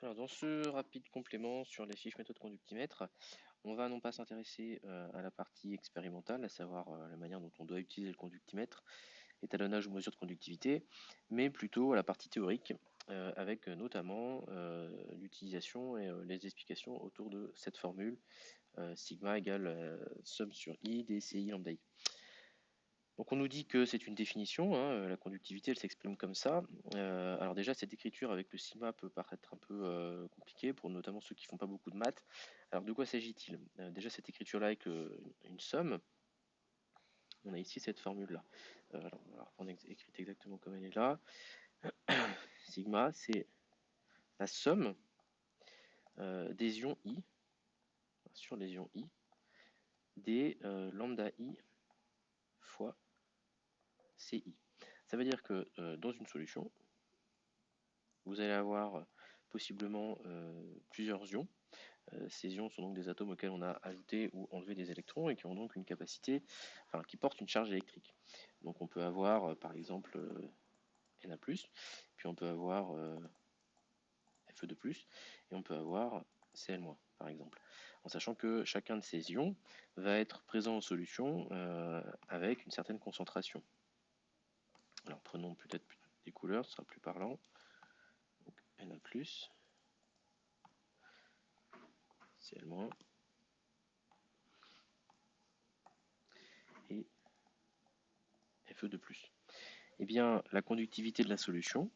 Alors, dans ce rapide complément sur les fiches méthodes conductimètre, on va non pas s'intéresser à la partie expérimentale, à savoir la manière dont on doit utiliser le conductimètre, étalonnage ou mesure de conductivité, mais plutôt à la partie théorique, avec notamment l'utilisation et les explications autour de cette formule sigma égale somme sur i dci lambda i. Donc on nous dit que c'est une définition, hein, la conductivité elle s'exprime comme ça. Alors déjà cette écriture avec le sigma peut paraître un peu compliquée pour notamment ceux qui font pas beaucoup de maths. Alors de quoi s'agit-il? Déjà cette écriture là avec une somme, on a ici cette formule là. Alors on va la reprendre écrite exactement comme elle est là. Sigma c'est la somme des ions I sur les ions I des lambda I fois CI. Ça veut dire que dans une solution, vous allez avoir possiblement plusieurs ions. Ces ions sont donc des atomes auxquels on a ajouté ou enlevé des électrons et qui ont donc une capacité, enfin qui portent une charge électrique. Donc on peut avoir par exemple Na+, puis on peut avoir Fe2+, et on peut avoir Cl-, par exemple. En sachant que chacun de ces ions va être présent en solution avec une certaine concentration. Alors prenons peut-être des couleurs, ce sera plus parlant. Donc Na+, Cl-, et Fe2+. Eh bien, la conductivité de la solution,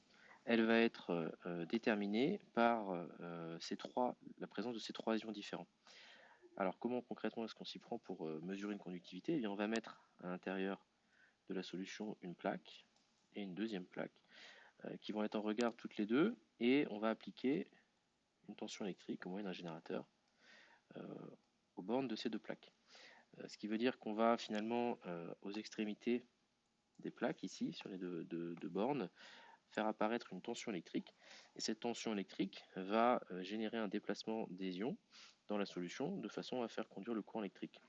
elle va être déterminée par la présence de ces trois ions différents. Alors, comment concrètement est-ce qu'on s'y prend pour mesurer une conductivité? Eh bien, on va mettre à l'intérieur de la solution une plaque et une deuxième plaque qui vont être en regard toutes les deux, et on va appliquer une tension électrique au moyen d'un générateur aux bornes de ces deux plaques. Ce qui veut dire qu'on va finalement aux extrémités des plaques ici, sur les deux bornes, faire apparaître une tension électrique, et cette tension électrique va générer un déplacement des ions dans la solution de façon à faire conduire le courant électrique.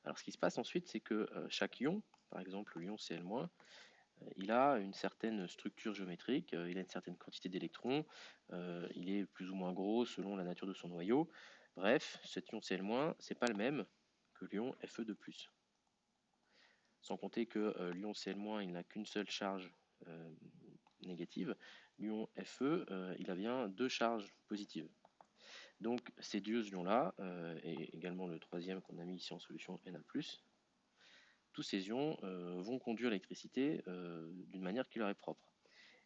Alors ce qui se passe ensuite, c'est que chaque ion, par exemple l'ion Cl-, il a une certaine structure géométrique, il a une certaine quantité d'électrons, il est plus ou moins gros selon la nature de son noyau. Bref, cet ion Cl-, c'est pas le même que l'ion Fe2+. Sans compter que l'ion Cl-, il n'a qu'une seule charge négative. L'ion Fe, il a bien deux charges positives. Donc ces deux ions-là, et également le troisième qu'on a mis ici en solution Na+, tous ces ions vont conduire l'électricité d'une manière qui leur est propre.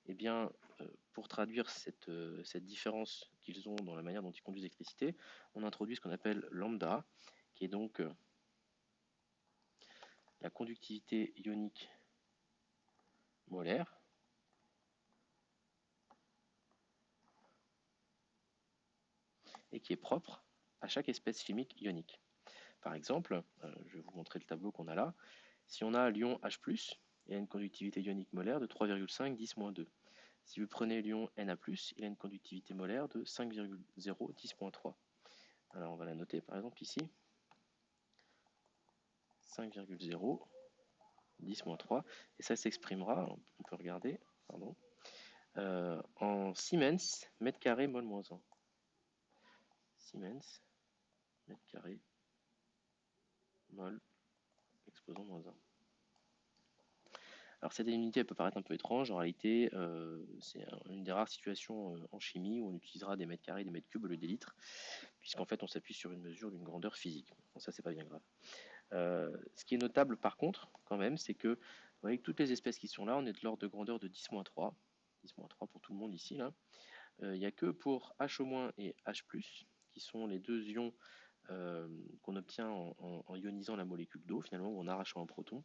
Eh bien, pour traduire cette différence qu'ils ont dans la manière dont ils conduisent l'électricité, on introduit ce qu'on appelle lambda, qui est donc la conductivité ionique molaire, et qui est propre à chaque espèce chimique ionique. Par exemple, je vais vous montrer le tableau qu'on a là. Si on a l'ion H+, il a une conductivité ionique molaire de 3,5 10-2. Si vous prenez l'ion Na+, il a une conductivité molaire de 5,0 10-3. Alors on va la noter par exemple ici. 5,0 10-3. Et ça s'exprimera, on peut regarder, pardon, en Siemens mètre carré mol moins 1. Siemens mètre carré mol exposant moins 1. Alors cette unité elle peut paraître un peu étrange, en réalité c'est une des rares situations en chimie où on utilisera des mètres carrés, des mètres cubes au lieu des litres, puisqu'en fait on s'appuie sur une mesure d'une grandeur physique. Bon, ça c'est pas bien grave. Ce qui est notable par contre quand même, c'est que vous voyez que toutes les espèces qui sont là, on est de l'ordre de grandeur de 10-3, 10-3 pour tout le monde ici là. Il n'y a que pour H- et H+, qui sont les deux ions qu'on obtient en ionisant la molécule d'eau finalement, ou en arrachant un proton,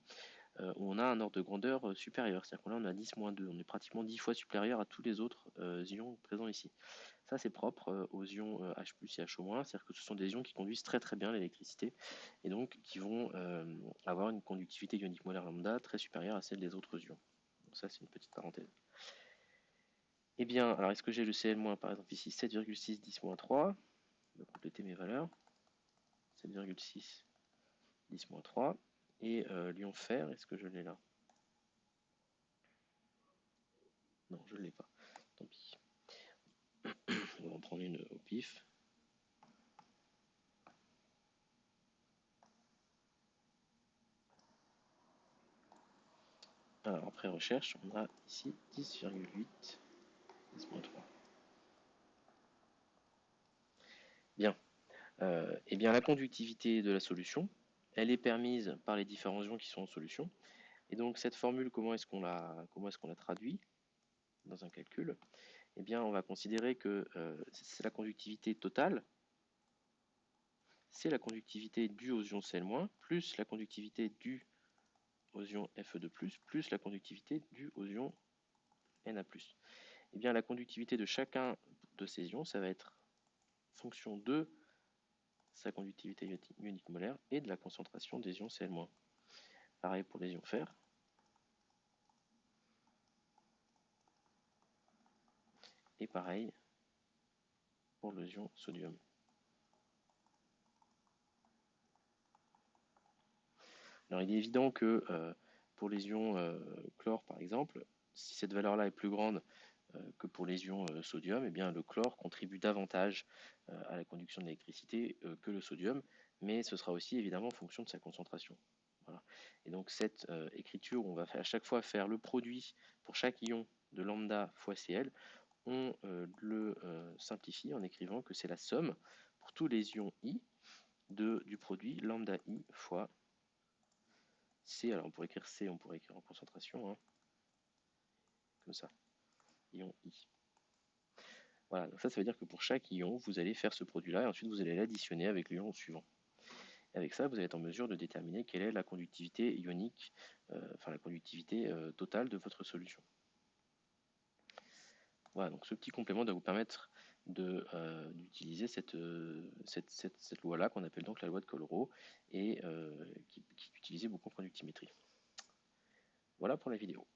où on a un ordre de grandeur supérieur, c'est-à-dire qu'on a 10-2, on est pratiquement 10 fois supérieur à tous les autres ions présents ici. Ça c'est propre aux ions H+ et H-, c'est-à-dire que ce sont des ions qui conduisent très très bien l'électricité, et donc qui vont avoir une conductivité ionique molaire lambda très supérieure à celle des autres ions. Donc ça c'est une petite parenthèse. Eh bien, alors est-ce que j'ai le Cl- par exemple ici 7,6 10-3, je vais compléter mes valeurs, 7,6 10-3, et l'ion fer, est-ce que je l'ai là? Non, je ne l'ai pas. Tant pis. une au pif. Alors après recherche, on a ici 10,8, 10,3. Bien. Eh bien, la conductivité de la solution, elle est permise par les différents ions qui sont en solution. Et donc cette formule, comment est-ce qu'on la traduit dans un calcul? Eh bien, on va considérer que c'est la conductivité totale, c'est la conductivité due aux ions Cl- plus la conductivité due aux ions Fe2+, plus la conductivité due aux ions Na+. Eh bien, la conductivité de chacun de ces ions, ça va être fonction de sa conductivité ionique molaire et de la concentration des ions Cl-. Pareil pour les ions fer. Et pareil pour les ions sodium. Alors il est évident que pour les ions chlore par exemple, si cette valeur-là est plus grande que pour les ions sodium, eh bien le chlore contribue davantage à la conduction de l'électricité que le sodium, mais ce sera aussi évidemment en fonction de sa concentration. Voilà. Et donc cette écriture, on va à chaque fois faire le produit pour chaque ion de lambda fois Cl, on le simplifie en écrivant que c'est la somme pour tous les ions I du produit lambda I fois C. Alors on pourrait écrire C, on pourrait écrire en concentration, hein, comme ça, ion I. Voilà, donc ça veut dire que pour chaque ion, vous allez faire ce produit-là et ensuite vous allez l'additionner avec l'ion suivant. Et avec ça, vous allez être en mesure de déterminer quelle est la conductivité ionique, enfin la conductivité totale de votre solution. Voilà, donc ce petit complément doit vous permettre d'utiliser cette loi-là qu'on appelle donc la loi de Coloro et qui est utilisée beaucoup en conductimétrie. Voilà pour la vidéo.